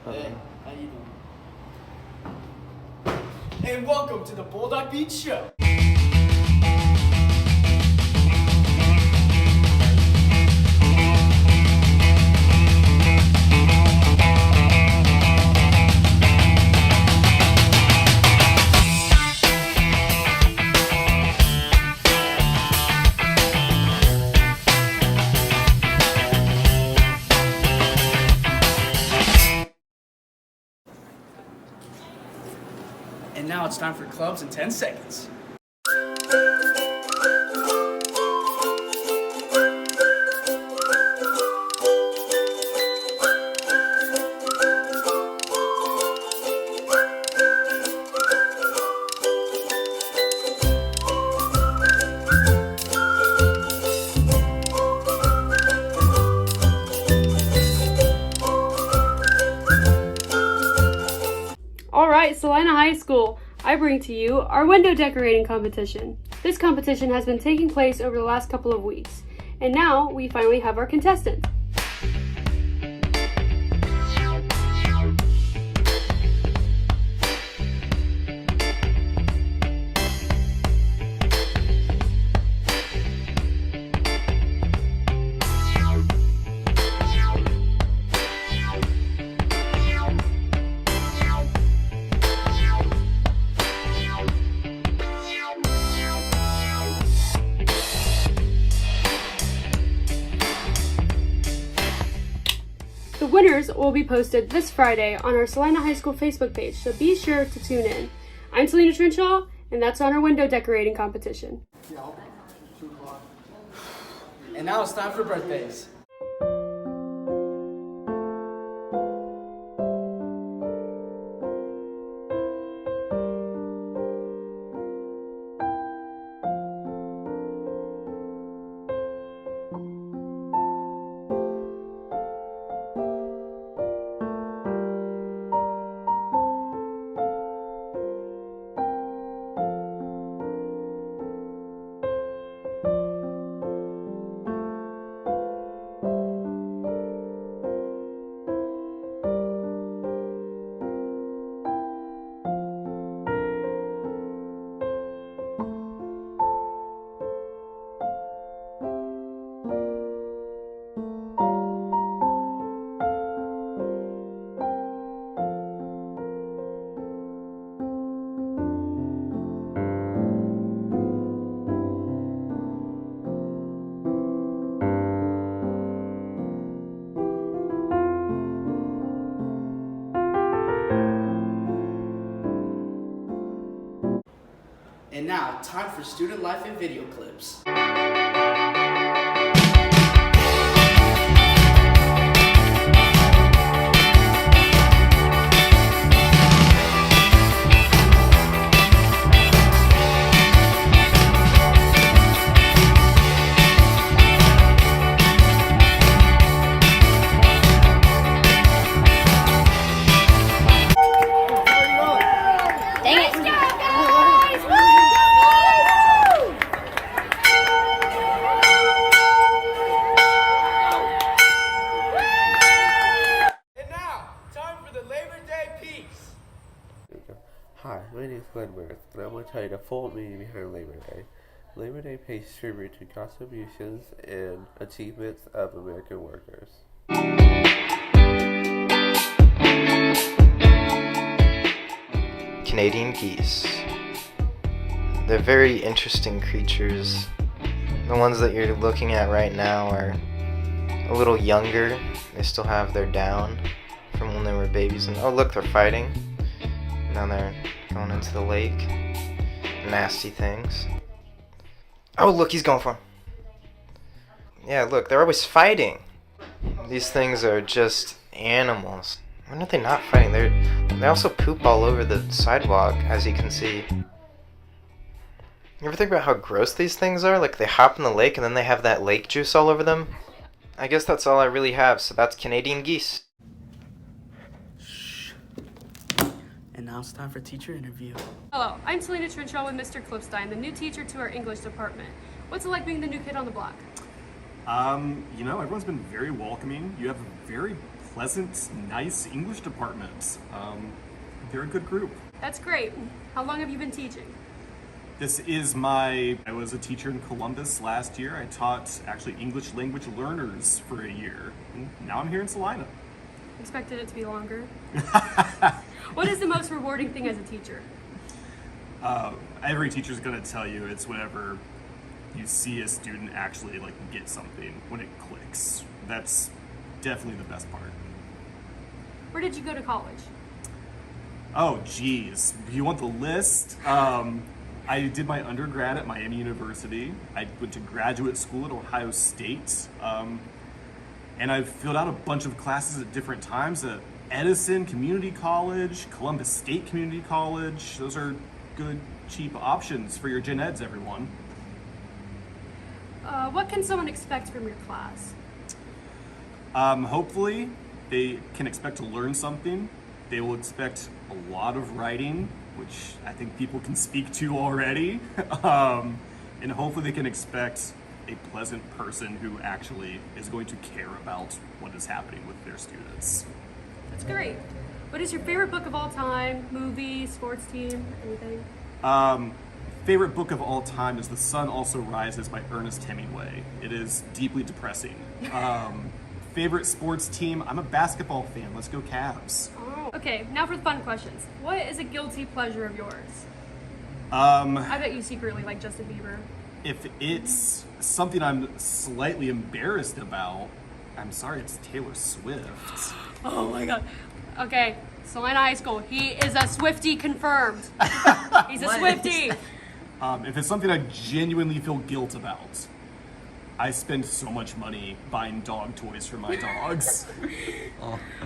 Hey, how you doing? And welcome to the Bulldog Beach Show. And now it's time for clubs in 10 seconds. All right, Salina High School, I bring to you our window decorating competition. This competition has been taking place over the last couple of weeks, and now we finally have our contestant. The winners will be posted this Friday on our Salina High School Facebook page, so be sure to tune in. I'm Selena Trinchall, and that's on our window decorating competition. And now it's time for birthdays. And now, time for student life and video clips. Hi, my name is Glenn Wirth, and I'm going to tell you the full meaning behind Labor Day. Labor Day pays tribute to contributions and achievements of American workers. Canadian geese. They're very interesting creatures. The ones that you're looking at right now are a little younger. They still have their down from when they were babies. And oh look, they're fighting. Now they're going into the lake. Nasty things. Oh look, he's going for him. Yeah, look, they're always fighting. These things are just animals. When are they not fighting? They also poop all over the sidewalk, as you can see. You ever think about how gross these things are? Like, they hop in the lake and then they have that lake juice all over them? I guess that's all I really have, so that's Canadian geese. And now it's time for teacher interview. Hello, I'm Selena Trinchall with Mr. Clipstein, the new teacher to our English department. What's it like being the new kid on the block? You know, everyone's been very welcoming. You have a very pleasant, nice English department. They're a good group. That's great. How long have you been teaching? I was a teacher in Columbus last year. I taught actually English language learners for a year. And now I'm here in Salina. Expected it to be longer. What is the most rewarding thing as a teacher? Every teacher's gonna tell you it's whenever you see a student actually like get something, when it clicks. That's definitely the best part. Where did you go to college? Oh geez, you want the list? I did my undergrad at Miami University. I went to graduate school at Ohio State. And I've filled out a bunch of classes at different times at Edison Community College, Columbus State Community College. Those are good, cheap options for your gen eds, everyone. What can someone expect from your class? Hopefully, they can expect to learn something. They will expect a lot of writing, which I think people can speak to already. And hopefully they can expect a pleasant person who actually is going to care about what is happening with their students. That's great. What is your favorite book of all time? Movie, sports team, anything? Favorite book of all time is The Sun Also Rises by Ernest Hemingway. It is deeply depressing. Favorite sports team? I'm a basketball fan. Let's go Cavs. Oh. Okay, now for the fun questions. What is a guilty pleasure of yours? I bet you secretly like Justin Bieber. If it's something I'm slightly embarrassed about, I'm sorry, it's Taylor Swift. Oh my god. Okay, Salina High School. He is a Swiftie confirmed. He's a Swiftie. If it's something I genuinely feel guilt about, I spend so much money buying dog toys for my dogs.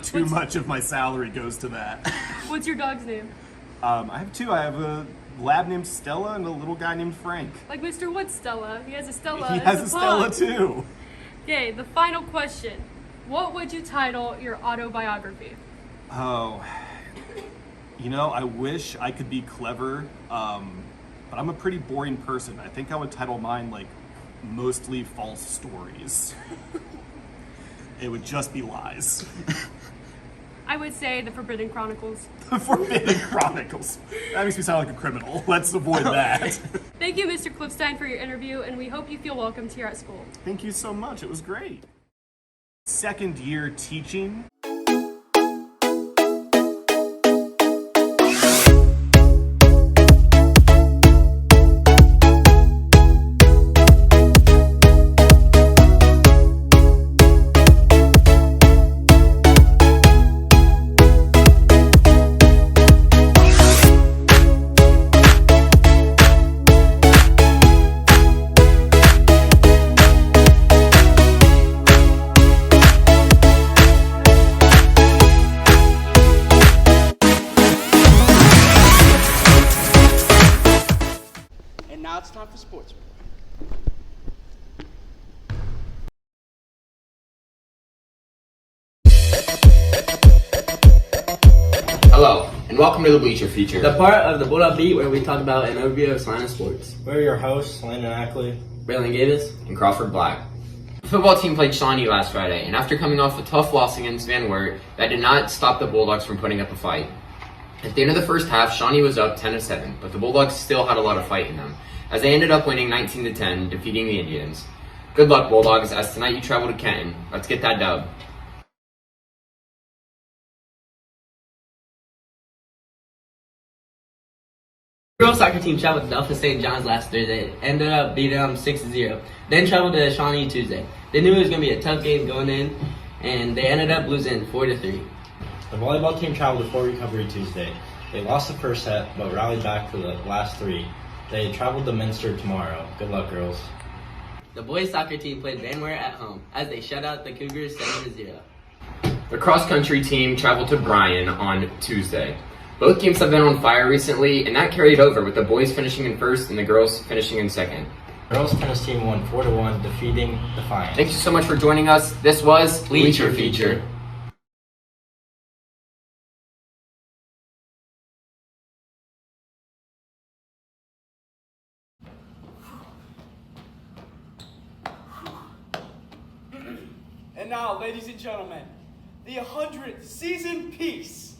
Too much of my salary goes to that. What's your dog's name? I have two. I have a lab named Stella and a little guy named Frank. Like Mr. Wood's Stella. He has a Stella. He as has a pug. Stella too. Okay, the final question. What would you title your autobiography? Oh, I wish I could be clever, but I'm a pretty boring person. I think I would title mine like Mostly False Stories. It would just be lies. I would say The Forbidden Chronicles. The Forbidden Chronicles. That makes me sound like a criminal. Let's avoid that. Thank you, Mr. Cliffstein, for your interview, and we hope you feel welcomed here at school. Thank you so much. It was great. Second year teaching. Now it's time for sports. Hello, and welcome to the Bleacher feature. The part of the Bulldog beat where we talk about an overview of Salina sports. We're your hosts, Landon Ackley, Braylon Gavis, And Crawford Black. The football team played Shawnee last Friday, and after coming off a tough loss against Van Wert, that did not stop the Bulldogs from putting up a fight. At the end of the first half, Shawnee was up 10-7, but the Bulldogs still had a lot of fight in them, as they ended up winning 19-10, defeating the Indians. Good luck, Bulldogs, as tonight you travel to Kenton. Let's get that dub. the girls soccer team traveled to Delta St. John's last Thursday, ended up beating them 6-0. Then traveled to Shawnee Tuesday. They knew it was going to be a tough game going in, and they ended up losing 4-3. The volleyball team traveled to Fort Recovery Tuesday. They lost the first set, but rallied back for the last three. They traveled to Minster tomorrow. Good luck, girls. The boys soccer team played Van Wert at home, as they shut out the Cougars 7-0. The cross-country team traveled to Bryan on Tuesday. Both teams have been on fire recently, and that carried over, with the boys finishing in first and the girls finishing in second. Girls tennis team won 4-1, defeating Defiance. Thank you so much for joining us. This was Bleacher Feature. And now, ladies and gentlemen, the 100th season piece.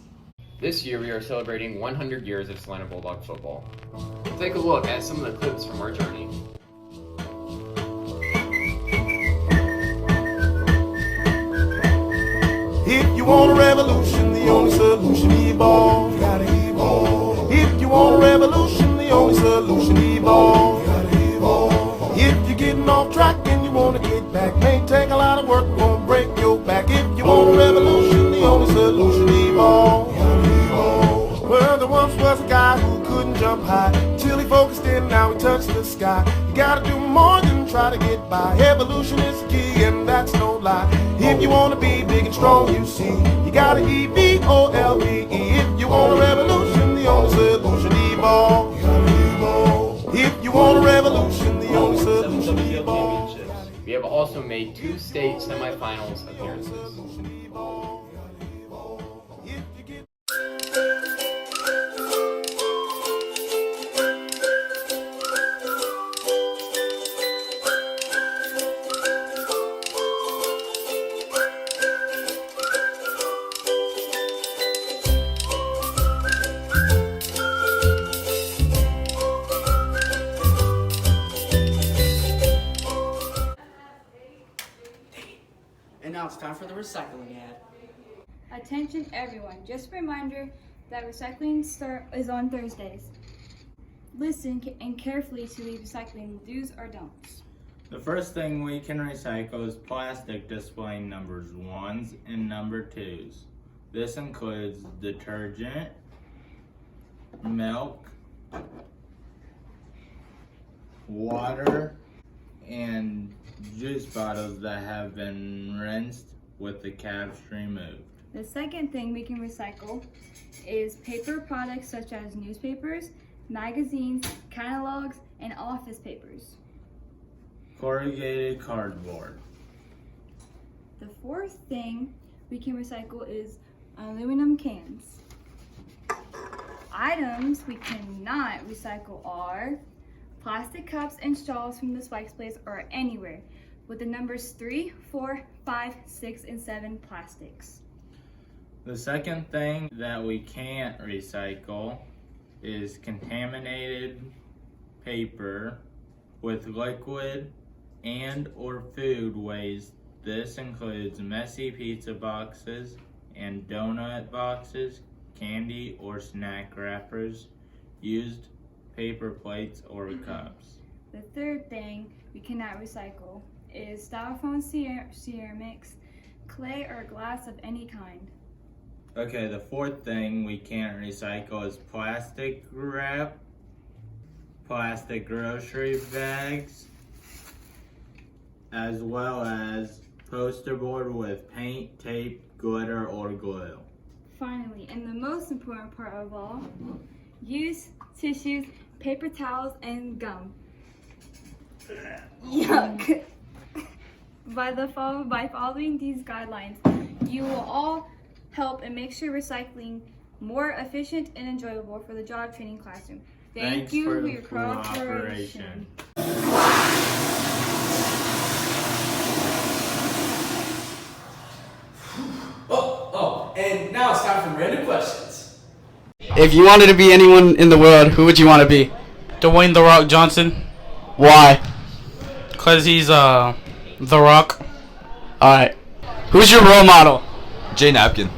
This year we are celebrating 100 years of Salina Bulldog football. Take a look at some of the clips from our journey. If you want a revolution, the only solution, evolve. You gotta evolve. If you want a revolution, the only solution, evolve. You gotta evolve. If you're getting off track and you wanna get back, may take a lot of work, won't break your back. If you want a revolution, the only solution, evolve. You gotta evolve. Well, there once was a guy who couldn't jump high till he focused in, now he touched the sky. You gotta do more than try to get by. Evolution is the key, and that's no lie. If you wanna be big and strong, you see, you gotta evolve. If you want a revolution, the only solution, evolve. You gotta evolve. If you want a revolution, the only solution, evolve. We have also made 2 state semifinals appearances. And now it's time for the recycling ad. Attention everyone, just a reminder that recycling is on Thursdays. Listen and carefully to the recycling do's or don'ts. The first thing we can recycle is plastic displaying numbers 1s and number 2s. This includes detergent, milk, water, and juice bottles that have been rinsed with the caps removed. The second thing we can recycle is paper products such as newspapers, magazines, catalogs, and office papers. Corrugated cardboard. The fourth thing we can recycle is aluminum cans. Items we cannot recycle are plastic cups and straws from the Spikes place or anywhere with the numbers 3, 4, 5, 6, and 7 plastics. The second thing that we can't recycle is contaminated paper with liquid and or food waste. This includes messy pizza boxes and donut boxes, candy or snack wrappers, used paper plates or cups. The third thing we cannot recycle is styrofoam, ceramics, clay, or glass of any kind. Okay, the fourth thing we can't recycle is plastic wrap, plastic grocery bags, as well as poster board with paint, tape, glitter, or glue. Finally, and the most important part of all, use tissues, paper towels, and gum. Yuck! By following these guidelines, you will all help and make sure recycling more efficient and enjoyable for the job training classroom. Thank you for your cooperation. And now it's time for random questions. If you wanted to be anyone in the world, who would you want to be? Dwayne "The Rock" Johnson. Why? Cause he's The Rock. Alright. Who's your role model? Jay Napkin.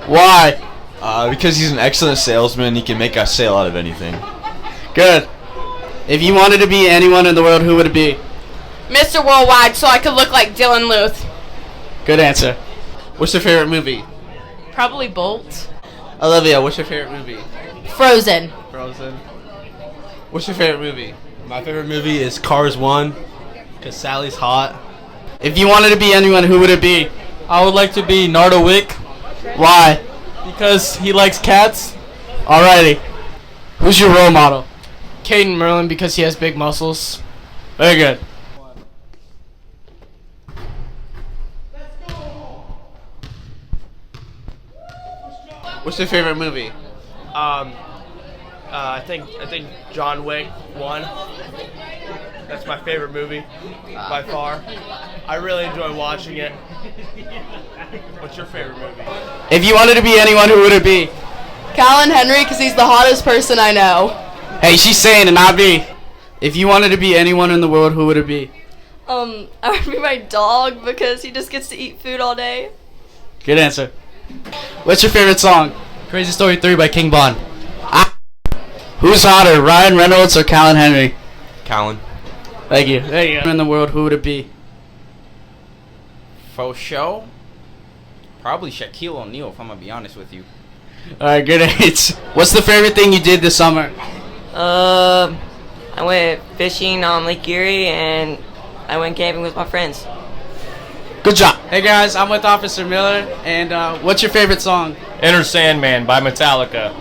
Why? Because he's an excellent salesman. He can make a sale out of anything. Good. If you wanted to be anyone in the world, who would it be? Mr. Worldwide, so I could look like Dylan Luth. Good answer. What's your favorite movie? Probably Bolt. Olivia, what's your favorite movie? Frozen. Frozen. What's your favorite movie? My favorite movie is Cars 1, because Sally's hot. If you wanted to be anyone, who would it be? I would like to be Nardo Wick. Why? Because he likes cats. Alrighty. Who's your role model? Caden Merlin, because he has big muscles. Very good. What's your favorite movie? I think John Wick 1. That's my favorite movie by far. I really enjoy watching it. What's your favorite movie? If you wanted to be anyone, who would it be? Calvin Henry, because he's the hottest person I know. Hey, she's saying it, not me. If you wanted to be anyone in the world, who would it be? I would be my dog because he just gets to eat food all day. Good answer. What's your favorite song? Crazy Story 3 by King Von. Who's hotter, Ryan Reynolds or Calvin Henry? Callan. Thank you. There you go. In the world, who would it be? For show? Probably Shaquille O'Neal, if I'm gonna be honest with you. Alright, good answer. What's the favorite thing you did this summer? I went fishing on Lake Erie and I went camping with my friends. Good job. Hey guys, I'm with Officer Miller, and what's your favorite song? Enter Sandman by Metallica.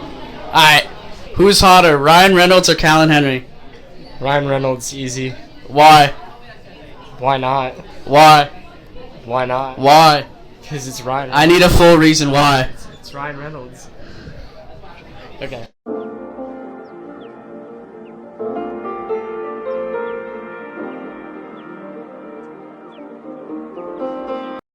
Alright. Who's hotter, Ryan Reynolds or Calvin Henry? Ryan Reynolds, easy. Why? Why not? Why? Why not? Why? Because it's Ryan Reynolds. I need a full reason why. It's Ryan Reynolds. Okay.